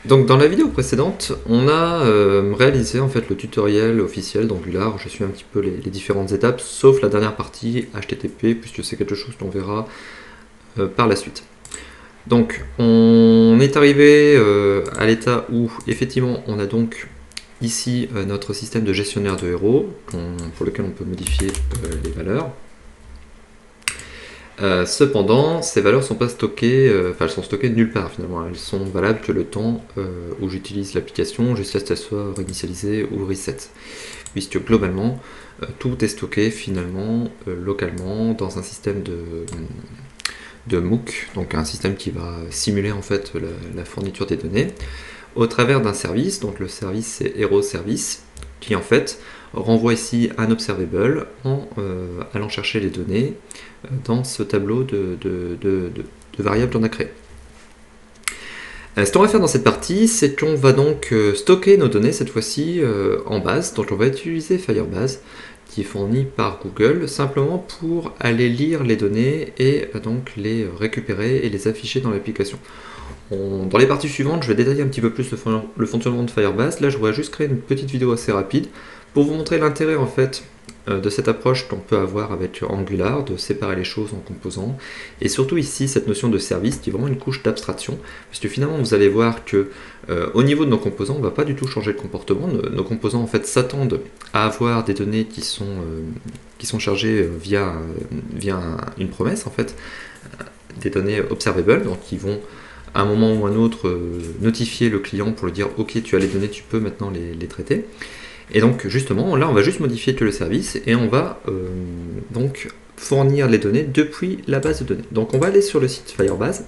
Donc dans la vidéo précédente, on a réalisé en fait le tutoriel officiel d'Angular. Je suis un petit peu les différentes étapes, sauf la dernière partie HTTP, puisque c'est quelque chose qu'on verra par la suite. Donc on est arrivé à l'état où effectivement on a donc ici notre système de gestionnaire de héros, pour lequel on peut modifier les valeurs. Cependant, ces valeurs sont pas stockées, elles sont stockées nulle part finalement. Elles sont valables que le temps où j'utilise l'application jusqu'à ce qu'elle soit réinitialisée ou reset. Puisque globalement, tout est stocké finalement localement dans un système de MOOC, donc un système qui va simuler en fait la fourniture des données, au travers d'un service. Donc le service c'est Hero Service, qui en fait renvoie ici un observable en allant chercher les données dans ce tableau de variables qu'on a créé. Ce qu'on va faire dans cette partie, c'est qu'on va donc stocker nos données cette fois-ci en base. Donc on va utiliser Firebase, qui est fourni par Google, simplement pour aller lire les données et donc les récupérer et les afficher dans l'application. Dans les parties suivantes, je vais détailler un petit peu plus le fonctionnement de Firebase. Là, je voudrais juste créer une petite vidéo assez rapide pour vous montrer l'intérêt en fait de cette approche qu'on peut avoir avec Angular, de séparer les choses en composants, et surtout ici cette notion de service qui est vraiment une couche d'abstraction, parce que finalement vous allez voir que au niveau de nos composants, on ne va pas du tout changer de comportement. Nos composants en fait s'attendent à avoir des données qui sont chargées via une promesse en fait, des données observables, donc qui vont à un moment ou à un autre notifier le client pour lui dire ok, tu as les données, tu peux maintenant les traiter. Et donc justement là on va juste modifier que le service et on va donc fournir les données depuis la base de données. Donc on va aller sur le site Firebase.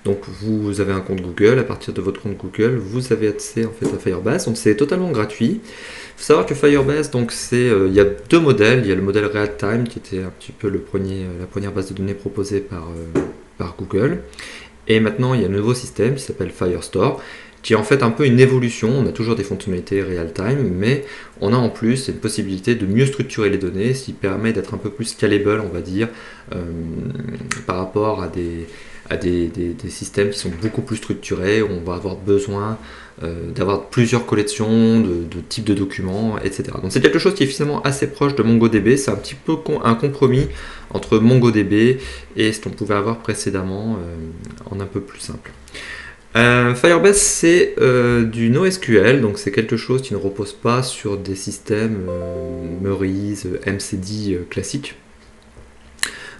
Donc vous avez un compte Google, à partir de votre compte Google, vous avez accès en fait à Firebase, donc c'est totalement gratuit. Il faut savoir que Firebase, donc il y a deux modèles. Il y a le modèle Real-Time qui était un petit peu la première base de données proposée par Google. Et maintenant il y a un nouveau système qui s'appelle Firestore, qui est en fait un peu une évolution. On a toujours des fonctionnalités real-time, mais on a en plus une possibilité de mieux structurer les données, ce qui permet d'être un peu plus scalable, on va dire, par rapport à des systèmes qui sont beaucoup plus structurés, où on va avoir besoin d'avoir plusieurs collections de types de documents, etc. Donc c'est quelque chose qui est finalement assez proche de MongoDB. C'est un petit peu un compromis entre MongoDB et ce qu'on pouvait avoir précédemment en un peu plus simple. Firebase c'est du NoSQL, donc c'est quelque chose qui ne repose pas sur des systèmes Meurize, MCD classiques.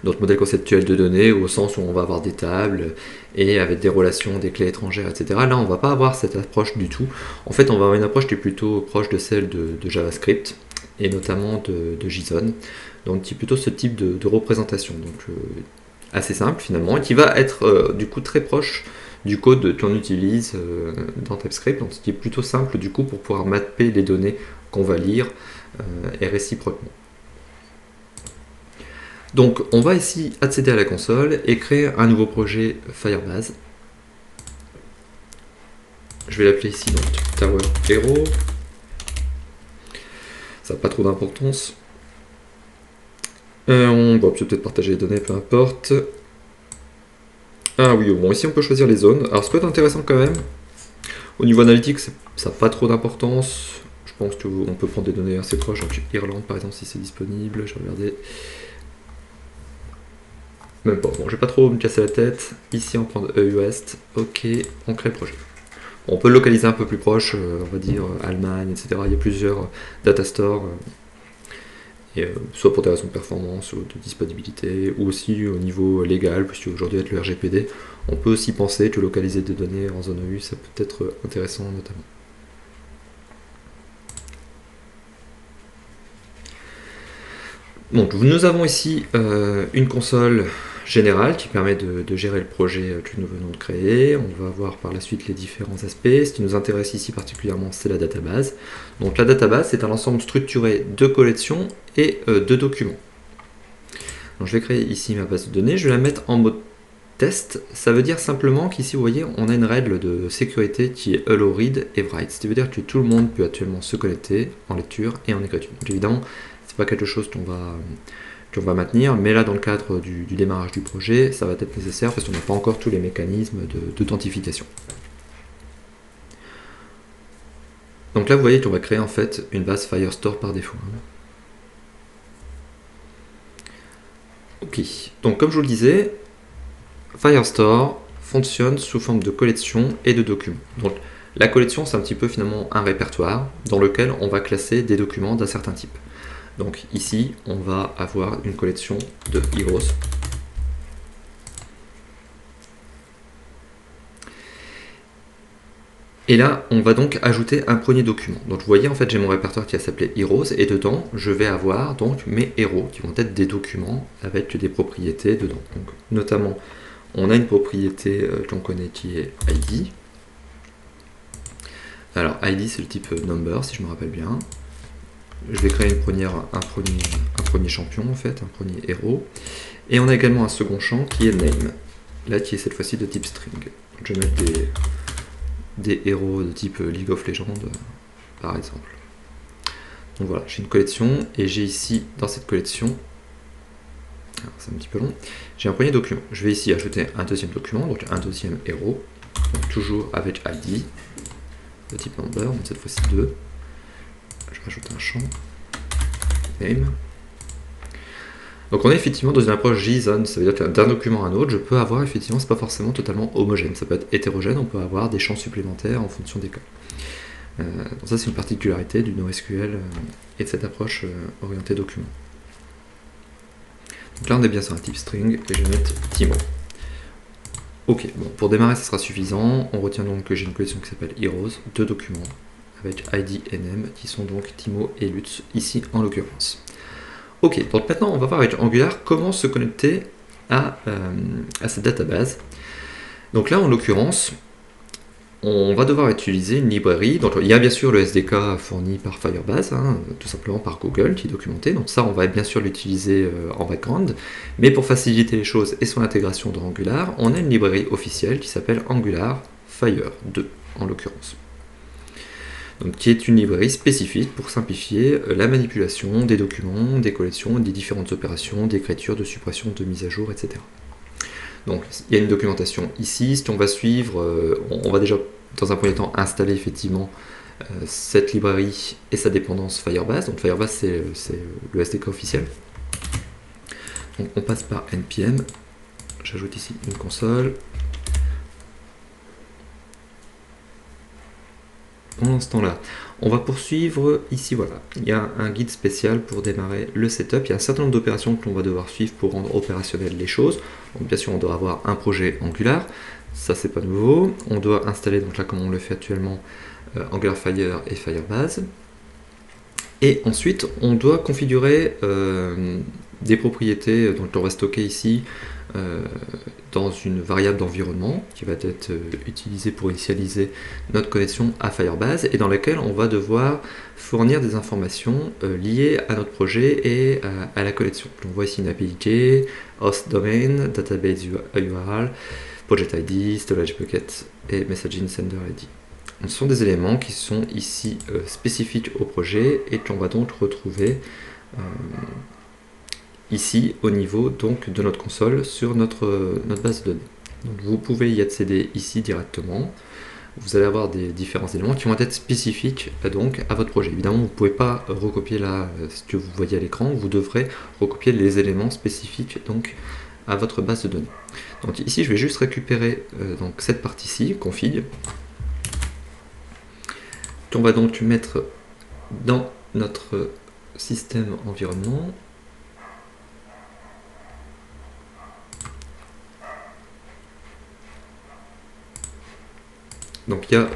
Notre modèle conceptuel de données, au sens où on va avoir des tables et avec des relations, des clés étrangères, etc. Là, on ne va pas avoir cette approche du tout. En fait, on va avoir une approche qui est plutôt proche de celle de JavaScript et notamment de JSON. Donc, qui est plutôt ce type de représentation. Donc, assez simple finalement, et qui va être du coup très proche du code qu'on utilise dans TypeScript, donc ce qui est plutôt simple du coup pour pouvoir mapper les données qu'on va lire et réciproquement. Donc on va ici accéder à la console et créer un nouveau projet Firebase. Je vais l'appeler ici donc Tower Hero. Ça n'a pas trop d'importance. On va peut-être partager les données, peu importe. Ah oui, bon, ici on peut choisir les zones. Alors ce qui est intéressant quand même, au niveau analytique, ça n'a pas trop d'importance. Je pense qu'on peut prendre des données assez proches, donc Irlande par exemple si c'est disponible, je vais regarder. Même pas, bon, je vais pas trop me casser la tête. Ici on prend Ouest, ok, on crée le projet. Bon, on peut le localiser un peu plus proche, on va dire Allemagne, etc. Il y a plusieurs data stores. Soit pour des raisons de performance ou de disponibilité, ou aussi au niveau légal, puisque aujourd'hui avec le RGPD, on peut aussi penser que localiser des données en zone EU, ça peut être intéressant notamment. Donc nous avons ici une console générale qui permet de gérer le projet que nous venons de créer. On va voir par la suite les différents aspects. Ce qui nous intéresse ici particulièrement, c'est la database. Donc la database, c'est un ensemble structuré de collections et de documents. Donc, je vais créer ici ma base de données. Je vais la mettre en mode test. Ça veut dire simplement qu'ici, vous voyez, on a une règle de sécurité qui est allow read et write. Ce qui veut dire que tout le monde peut actuellement se connecter en lecture et en écriture. Donc évidemment, c'est pas quelque chose qu'on va qu'on va maintenir, mais là dans le cadre du démarrage du projet, ça va être nécessaire parce qu'on n'a pas encore tous les mécanismes d'authentification. Donc là vous voyez qu'on va créer en fait une base Firestore par défaut. Ok, donc comme je vous le disais, Firestore fonctionne sous forme de collection et de documents. Donc la collection c'est un petit peu finalement un répertoire dans lequel on va classer des documents d'un certain type. Donc ici on va avoir une collection de Heroes. Et là, on va donc ajouter un premier document. Donc vous voyez, en fait, j'ai mon répertoire qui va s'appeler Heroes, et dedans, je vais avoir donc mes héros, qui vont être des documents avec des propriétés dedans. Donc, notamment, on a une propriété qu'on connaît qui est ID. Alors, ID, c'est le type number, si je me rappelle bien. Je vais créer un premier champion, en fait, un premier héros. Et on a également un second champ qui est name, là, qui est cette fois-ci de type string. Donc, je vais mettre des héros de type League of Legends par exemple. Donc voilà, j'ai une collection et j'ai ici dans cette collection, c'est un petit peu long, j'ai un premier document. Je vais ici ajouter un deuxième document, donc un deuxième héros, donc toujours avec ID de type number, donc cette fois-ci 2. Je rajoute un champ name. Donc on est effectivement dans une approche JSON, ça veut dire que d'un document à un autre, je peux avoir effectivement, c'est pas forcément totalement homogène, ça peut être hétérogène, on peut avoir des champs supplémentaires en fonction des cas. Donc ça c'est une particularité du NoSQL et de cette approche orientée document. Donc là on est bien sur un type string et je vais mettre Timo. Ok, bon, pour démarrer ça sera suffisant, on retient donc que j'ai une collection qui s'appelle Heroes, 2 documents avec ID et name qui sont donc Timo et Lutz ici en l'occurrence. Ok, donc maintenant on va voir avec Angular comment se connecter à cette database. Donc là en l'occurrence, on va devoir utiliser une librairie. Donc il y a bien sûr le SDK fourni par Firebase, tout simplement par Google qui est documenté. Donc ça on va bien sûr l'utiliser en background. Mais pour faciliter les choses et son intégration dans Angular, on a une librairie officielle qui s'appelle Angular Fire 2 en l'occurrence. Donc, qui est une librairie spécifique pour simplifier la manipulation des documents, des collections, des différentes opérations, d'écriture, de suppression, de mise à jour, etc. Donc il y a une documentation ici. Ce qu'on va suivre, on va déjà dans un premier temps installer effectivement cette librairie et sa dépendance Firebase. Donc Firebase c'est le SDK officiel. Donc on passe par npm, j'ajoute ici une console. Pendant ce temps-là, on va poursuivre ici, voilà. Il y a un guide spécial pour démarrer le setup. Il y a un certain nombre d'opérations que l'on va devoir suivre pour rendre opérationnelles les choses. Donc bien sûr, on doit avoir un projet Angular. Ça, c'est pas nouveau. On doit installer, donc là, comme on le fait actuellement, Angular Fire et Firebase. Et ensuite, on doit configurer des propriétés dont on va stocker ici dans une variable d'environnement qui va être utilisée pour initialiser notre connexion à Firebase et dans laquelle on va devoir fournir des informations liées à notre projet et à la connexion. On voit ici une API key, host domain, database URL, project ID, storage bucket et messaging sender ID. Ce sont des éléments qui sont ici spécifiques au projet et qu'on va donc retrouver ici au niveau donc de notre console sur notre base de données. Donc, vous pouvez y accéder ici directement. Vous allez avoir des différents éléments qui vont être spécifiques donc à votre projet. Évidemment, vous ne pouvez pas recopier là ce que vous voyez à l'écran, vous devrez recopier les éléments spécifiques donc à votre base de données. Donc ici, je vais juste récupérer donc cette partie-ci, config, qu'on va donc mettre dans notre système environnement. Donc il y a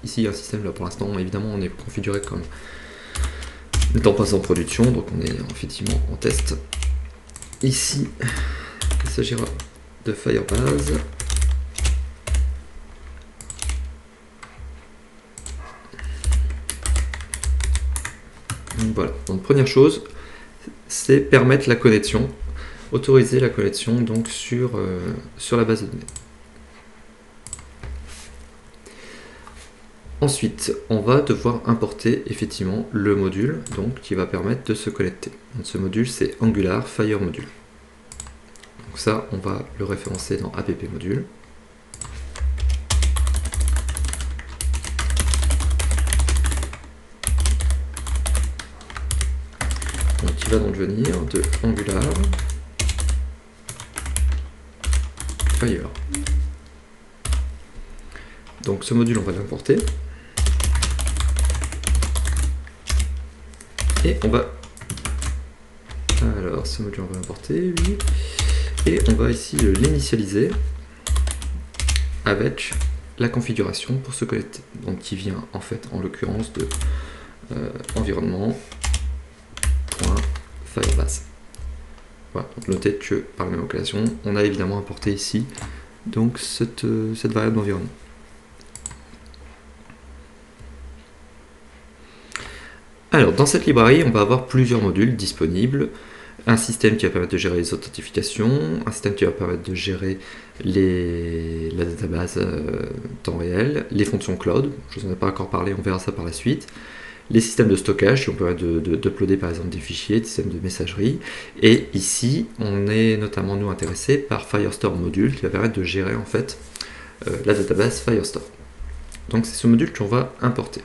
ici un système, là pour l'instant, évidemment on est configuré comme n'étant pas en production, donc on est effectivement en test. Ici, il s'agira de Firebase. Donc voilà, donc première chose, c'est permettre la connexion, autoriser la connexion donc sur la base de données. Ensuite, on va devoir importer effectivement le module donc, qui va permettre de se connecter. Donc, ce module, c'est Angular Fire Module. Donc ça, on va le référencer dans app module. Donc il va donc venir de Angular Fire. Donc ce module, on va l'importer. Et on va... Alors, ce module, on va l'importer, oui. Et on va ici l'initialiser avec la configuration pour se connecter. Donc qui vient, en fait, en l'occurrence, de environnement.firebase. Voilà, donc notez que par la même occasion, on a évidemment importé ici donc cette variable d'environnement. Alors, dans cette librairie, on va avoir plusieurs modules disponibles. Un système qui va permettre de gérer les authentifications, un système qui va permettre de gérer la database temps réel, les fonctions cloud, je ne vous en ai pas encore parlé, on verra ça par la suite, les systèmes de stockage qui vont permettre d'uploader par exemple des fichiers, des systèmes de messagerie, et ici, on est notamment nous intéressés par Firestore Module qui va permettre de gérer en fait la database Firestore. Donc c'est ce module qu'on va importer.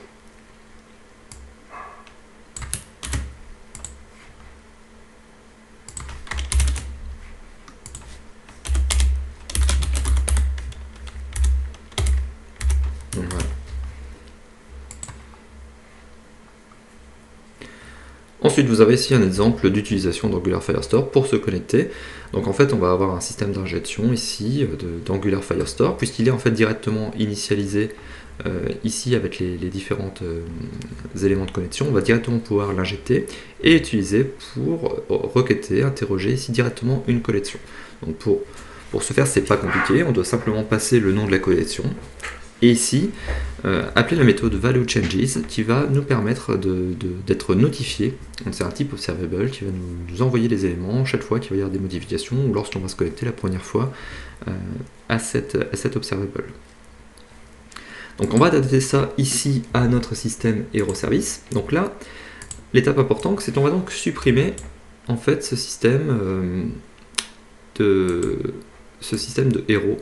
Voilà. Ensuite, vous avez ici un exemple d'utilisation d'Angular Firestore pour se connecter. Donc en fait, on va avoir un système d'injection ici d'Angular Firestore, puisqu'il est en fait directement initialisé ici avec les différents éléments de connexion. On va directement pouvoir l'injecter et l'utiliser pour requêter, interroger ici directement une collection. Donc pour ce faire, c'est pas compliqué, on doit simplement passer le nom de la collection. Et ici, appeler la méthode valueChanges qui va nous permettre d'être notifié. C'est un type observable qui va nous envoyer les éléments chaque fois qu'il va y avoir des modifications ou lorsqu'on va se connecter la première fois à cet observable. Donc on va adapter ça ici à notre système Hero Service. Donc là, l'étape importante, c'est qu'on va donc supprimer en fait ce système de Hero.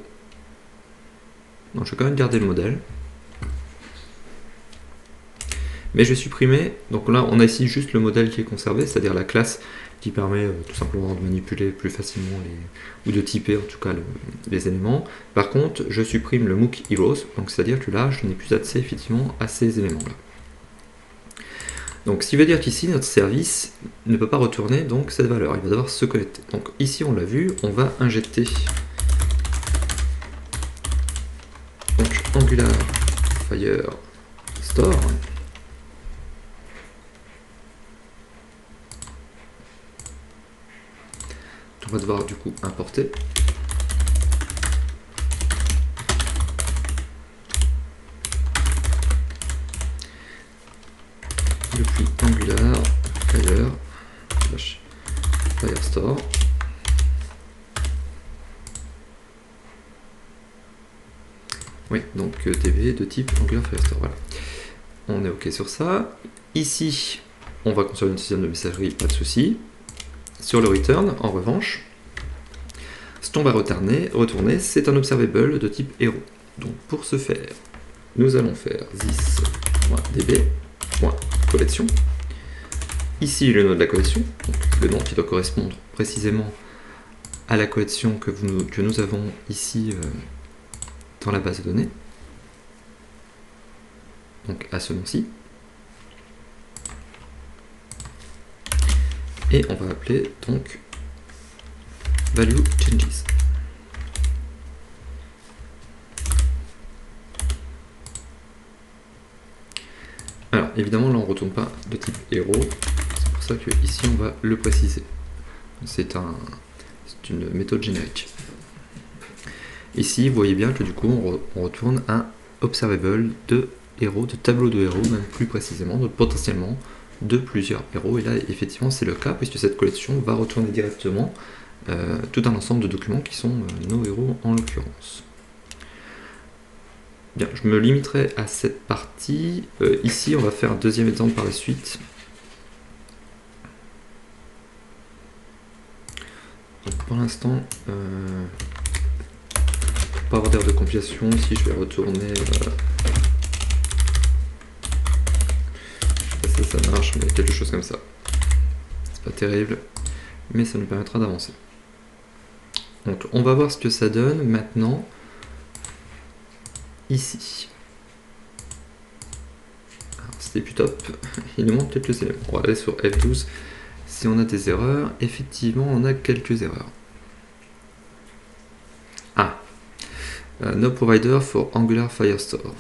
Donc je vais quand même garder le modèle. Mais je vais supprimer, donc là on a ici juste le modèle qui est conservé, c'est-à-dire la classe qui permet tout simplement de manipuler plus facilement ou de typer en tout cas les éléments. Par contre, je supprime le MOOC Heroes, donc c'est-à-dire que là je n'ai plus accès effectivement à ces éléments-là. Donc ce qui veut dire qu'ici notre service ne peut pas retourner donc cette valeur, il va devoir se connecter. Donc ici on l'a vu, on va injecter donc Angular Firestore. On va devoir du coup importer. Depuis Angular Firestore. Oui, donc DB de type Angular Firestore. Voilà. On est OK sur ça. Ici, on va construire un système de messagerie, pas de souci. Sur le return, en revanche, ce qu'on va retourner, c'est un observable de type hero. Donc pour ce faire, nous allons faire this.db.collection. Ici le nom de la collection, donc le nom qui doit correspondre précisément à la collection que nous avons ici dans la base de données. Donc à ce nom-ci. Et on va appeler donc valueChanges. Alors évidemment là on ne retourne pas de type hero, c'est pour ça que ici on va le préciser. C'est une méthode générique. Ici vous voyez bien que du coup on retourne un observable de héros, de tableau de héros même plus précisément, donc potentiellement de plusieurs héros, et là effectivement c'est le cas puisque cette collection va retourner directement tout un ensemble de documents qui sont nos héros en l'occurrence. Bien, je me limiterai à cette partie. Ici, on va faire un deuxième exemple par la suite. Donc, pour l'instant, pour pas avoir d'erreur de compilation, si je vais retourner... je sais pas si ça marche, mais quelque chose comme ça. C'est pas terrible, mais ça nous permettra d'avancer. Donc on va voir ce que ça donne maintenant, ici. C'était plus top, il nous manque quelques éléments. On va aller sur F12. Si on a des erreurs, effectivement on a quelques erreurs. Ah, no provider for Angular Firestore.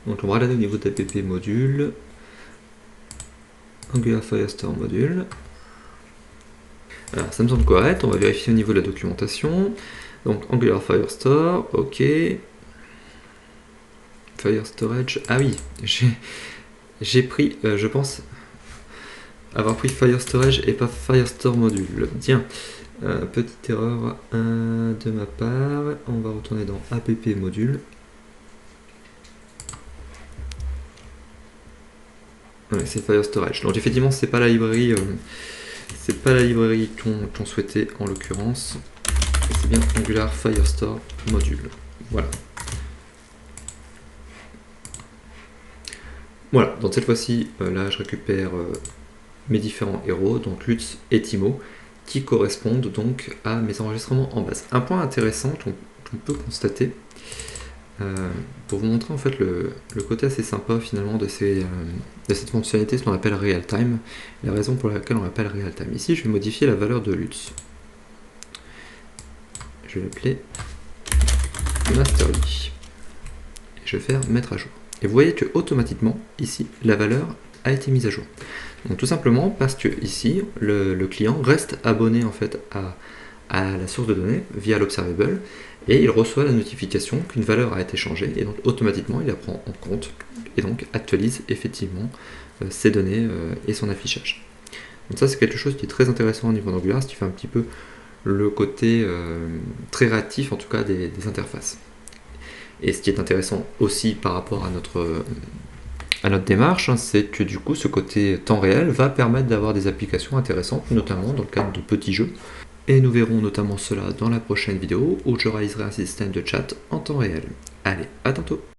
Donc on va regarder au niveau d'APP module. Angular Firestore module. Alors ça me semble correct, on va vérifier au niveau de la documentation. Donc Angular Firestore, ok. Fire Storage, ah oui, j'ai pris, je pense avoir pris Fire Storage et pas Firestore module. Tiens, petite erreur de ma part, on va retourner dans app module. Ouais, c'est Fire Storage. Donc effectivement, c'est pas la librairie, qu'on souhaitait en l'occurrence. C'est bien Angular Firestore module. Voilà. Voilà, donc cette fois-ci, là je récupère mes différents héros, donc Lutz et Timo, qui correspondent donc à mes enregistrements en base. Un point intéressant qu'on peut constater, pour vous montrer en fait le côté assez sympa finalement de cette fonctionnalité, ce qu'on appelle real time, la raison pour laquelle on l'appelle real time. Ici, je vais modifier la valeur de Lutz. Je vais l'appeler masterly. Et je vais faire mettre à jour. Et vous voyez que automatiquement, ici, la valeur a été mise à jour. Donc tout simplement parce que ici, le client reste abonné en fait à la source de données via l'observable et il reçoit la notification qu'une valeur a été changée et donc automatiquement il la prend en compte et donc actualise effectivement ses données et son affichage. Donc ça c'est quelque chose qui est très intéressant au niveau d'Angular, ce qui fait un petit peu le côté très réactif en tout cas des interfaces. Et ce qui est intéressant aussi par rapport à notre démarche, hein, c'est que du coup ce côté temps réel va permettre d'avoir des applications intéressantes, notamment dans le cadre de petits jeux. Et nous verrons notamment cela dans la prochaine vidéo où je réaliserai un système de chat en temps réel. Allez, à tantôt!